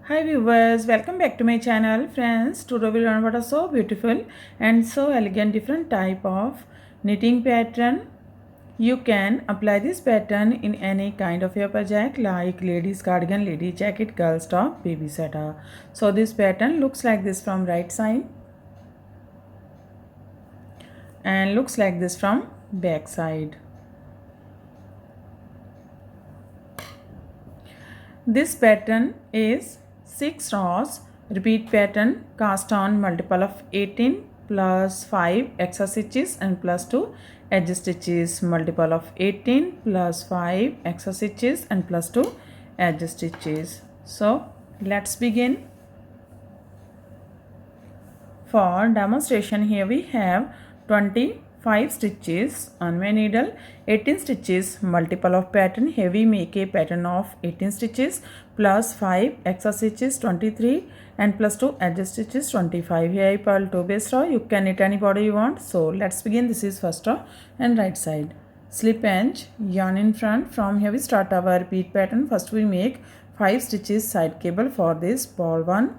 Hi viewers, welcome back to my channel. Friends, today we learn about a so beautiful and so elegant different type of knitting pattern. You can apply this pattern in any kind of your project like ladies cardigan, lady jacket, girls top, baby sweater. So this pattern looks like this from right side and looks like this from back side. This pattern is 6 rows, repeat pattern, cast on multiple of 18 plus 5 extra stitches and plus 2 edge stitches, multiple of 18 plus 5 extra stitches and plus 2 edge stitches. So let's begin. For demonstration, here we have 25 stitches on my needle, 18 stitches, multiple of pattern. Here we make a pattern of 18 stitches plus 5 extra stitches 23 and plus 2 edge stitches 25. Here I purl 2 base row. You can knit any border you want. So let's begin. This is first row and right side. Slip edge, yarn in front. From here we start our repeat pattern. First we make 5 stitches side cable for this ball 1.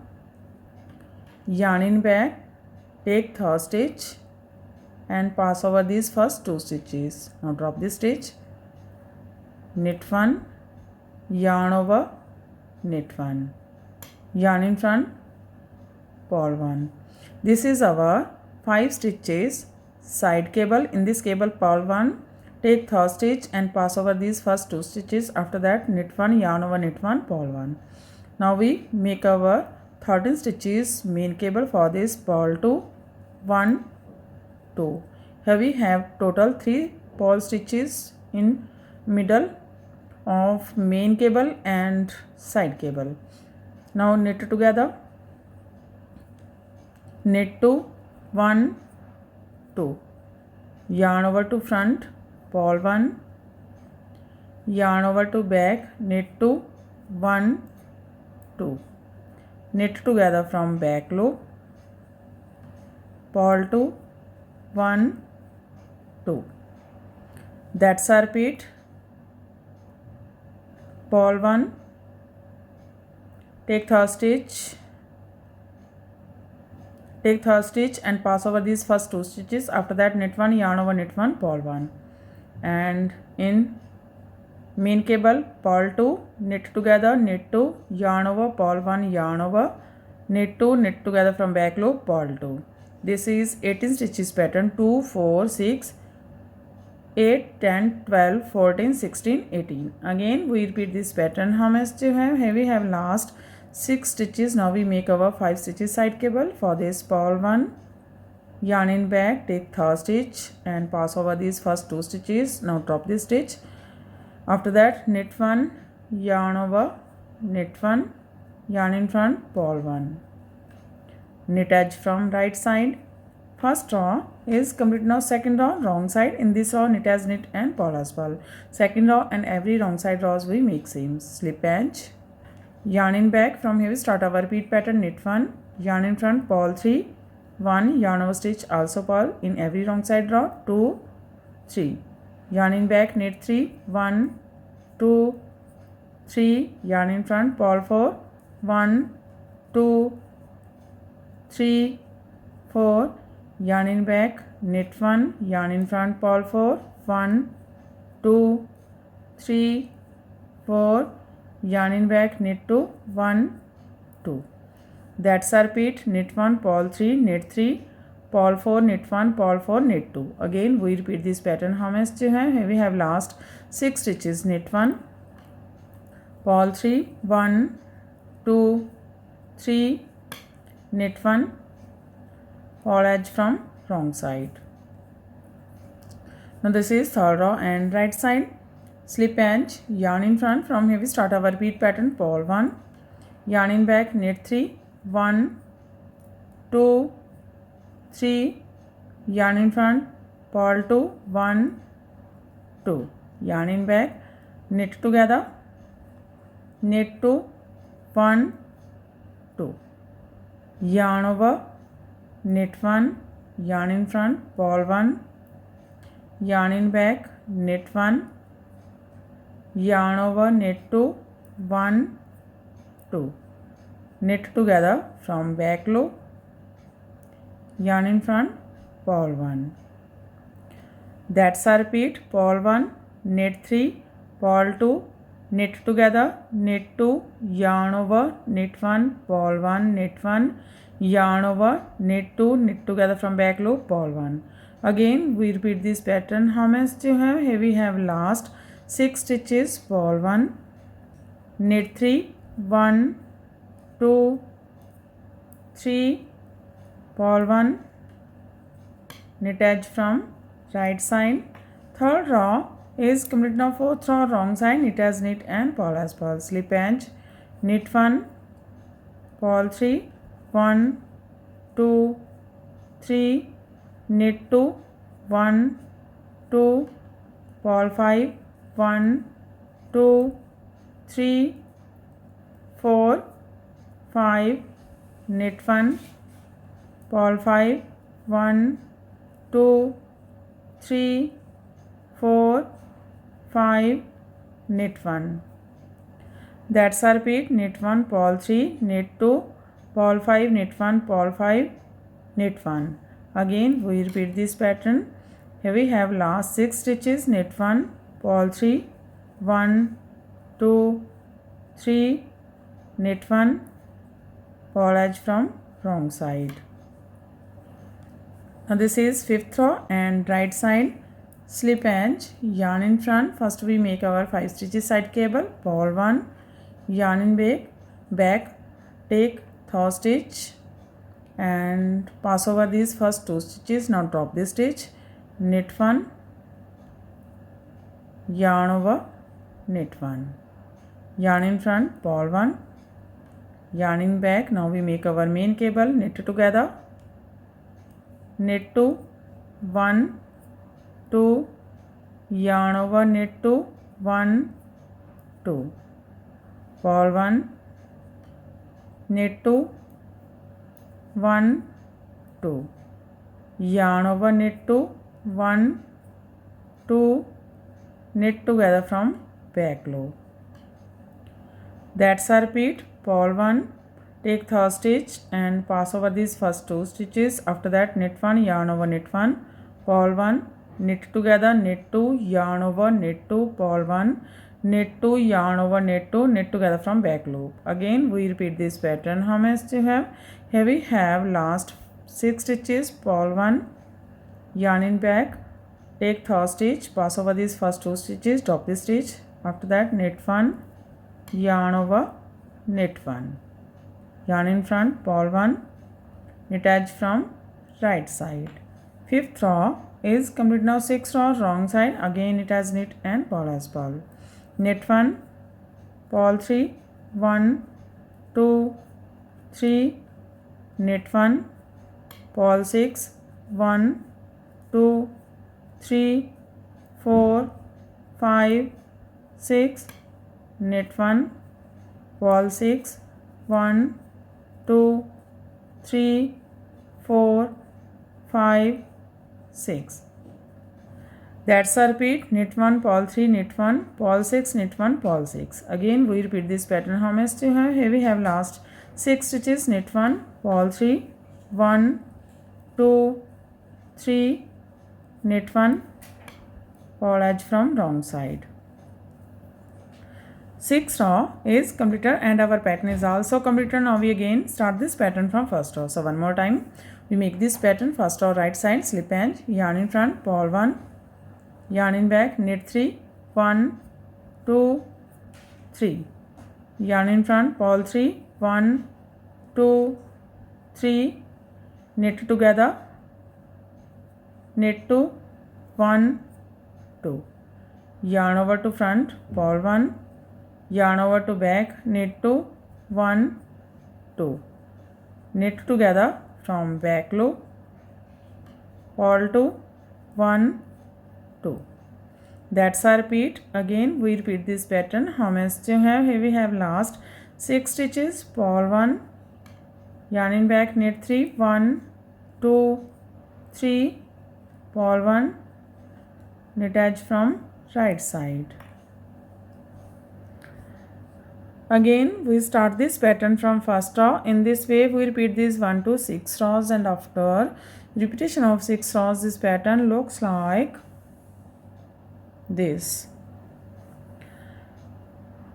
Yarn in back, take third stitch and pass over these first 2 stitches. Now drop this stitch, knit 1, yarn over, knit 1, yarn in front, purl 1. This is our 5 stitches side cable. In this cable purl 1, take third stitch and pass over these first 2 stitches. After that knit 1, yarn over, knit 1, purl 1. Now we make our 13 stitches main cable for this purl 2, 1, 2. Here we have total 3 purl stitches in middle of main cable and side cable. Now knit together, knit 2, 1, 2, yarn over to front, purl 1, yarn over to back, knit 2, 1, 2. Knit together from back loop, purl 2, 1, 2. That's our repeat. Purl 1, take third stitch and pass over these first 2 stitches. After that knit 1, yarn over, knit 1, purl 1. And in main cable purl 2, knit together, knit 2, yarn over, purl 1, yarn over, knit 2, knit together from back loop, purl 2. This is 18 stitches pattern. 2, 4, 6, 8, 10, 12, 14, 16, 18. Again we repeat this pattern. How much do you have? Here we have last 6 stitches. Now we make our 5 stitches side cable. For this purl 1, yarn in back, take third stitch and pass over these first 2 stitches. Now drop this stitch. After that knit 1, yarn over, knit 1, yarn in front, purl 1. Knit edge from right side. First row is complete. Now second row wrong side. In this row knit as knit and purl as purl. Second row and every wrong side rows we make same. Slip edge, yarn in back. From here we start our repeat pattern. Knit 1, yarn in front, purl 3, 1, yarn over stitch, also purl in every wrong side row, 2, 3. Yarn in back, knit 3, 1, 2, 3, yarn in front, purl 4, 1, 2, 3, 4, yarn in back, knit 1, yarn in front, purl 4, 1, 2, 3, 4, yarn in back, knit 2, 1, 2. That's our repeat. Knit 1, purl 3, knit 3, purl 4, knit 1, purl 4, knit 2. Again we repeat this pattern. How much do you have? Here we have last 6 stitches. Knit 1, purl 3, 1, 2, 3, knit 1, purl edge from wrong side. Now this is third row and right side. Slip edge, yarn in front. From here we start our repeat pattern. Purl 1, yarn in back, knit 3, 1, 2, 3, yarn in front, purl 2, 1, 2, yarn in back, knit together, knit 2, 1, 2, yarn over, knit 1, yarn in front, purl 1, yarn in back, knit 1, yarn over, knit 2, 1, 2, knit together from back loop, yarn in front, purl 1. That's a repeat. Purl 1, knit 3, purl 2, knit together, knit 2, yarn over, knit 1, purl 1, knit 1, yarn over, knit 2, knit together from back loop, purl 1. Again we repeat this pattern. How much do you have? Here we have last 6 stitches, purl 1, knit 3, 1, 2, 3, purl 1, knit edge from right side. Third row is complete. Now fourth row wrong side, knit as knit and purl as purl. Slip edge, knit 1, purl 3, 1, 2, 3, knit 2, 1, 2, purl 5, 1, 2, 3, 4, 5, knit 1, purl 5, 1, 2, 3, 4, 5, knit 1. That's a repeat. Knit 1, purl 3, knit 2, purl 5, knit 1, purl 5, knit 1. Again we repeat this pattern. Here we have last 6 stitches, knit 1, purl 3, 1, 2, 3, knit 1, purl edge from wrong side. Now this is fifth row and right side, slip edge, yarn in front. First we make our 5 stitches side cable, purl 1, yarn in back, take third stitch and pass over these first 2 stitches. Now drop this stitch, knit 1, yarn over, knit 1, yarn in front, purl 1, yarn in back. Now we make our main cable, knit together, knit 2, 1, 2, yarn over, knit 2, 1, 2, purl 1, knit 2, 1, 2, yarn over, knit 2, 1, 2, knit together from back loop. That's a repeat. Purl 1, take third stitch and pass over these first 2 stitches. After that knit 1, yarn over, knit 1, purl 1, knit together, knit 2, yarn over, knit 2, purl 1, knit 2, yarn over, knit 2, knit together from back loop. Again we repeat this pattern. How much do you have? Here we have last 6 stitches, purl 1, yarn in back, take third stitch, pass over these first 2 stitches, drop this stitch. After that knit 1, yarn over, knit 1, yarn in front, purl 1, knit edge from right side. Fifth row is complete. Now sixth row wrong side, again it has knit and purl as purl. Knit 1, purl 3, 1, 2, 3, knit 1, purl 6, 1, 2, 3, 4, 5, 6, knit 1, purl 6, 1, 2, 3, 4, 5, 6. That's a repeat. Knit 1, purl 3, knit 1, purl 6, knit 1, purl 6. Again we repeat this pattern. How much do you have? Here we have last 6 stitches, knit 1, purl 3, 1, 2, 3, knit 1, purl edge from wrong side. Sixth row is completed and our pattern is also completed. Now we again start this pattern from first row. So one more time we make this pattern. First row right side, slip edge, yarn in front, purl 1, yarn in back, knit 3, 1, 2, 3, yarn in front, purl 3, 1, 2, 3, knit together, knit 2, 1, 2, yarn over to front, purl 1, yarn over to back, knit 2, 1, 2, knit together from back loop, purl 2, 1, 2. That's a repeat. Again we repeat this pattern. How much do you have? Here we have last 6 stitches, purl 1, yarn in back, knit 3, 1, 2, 3, purl 1, knit edge from right side. Again we start this pattern from first row. In this way we repeat these 1 to 6 rows, and after repetition of 6 rows this pattern looks like this.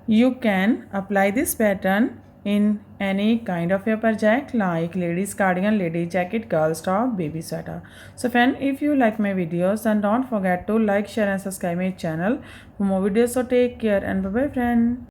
You can apply this pattern in any kind of your project like ladies cardigan, lady jacket, girls top, baby sweater. So friend, if you like my videos then don't forget to like, share and subscribe my channel for more videos. So take care and bye bye friend.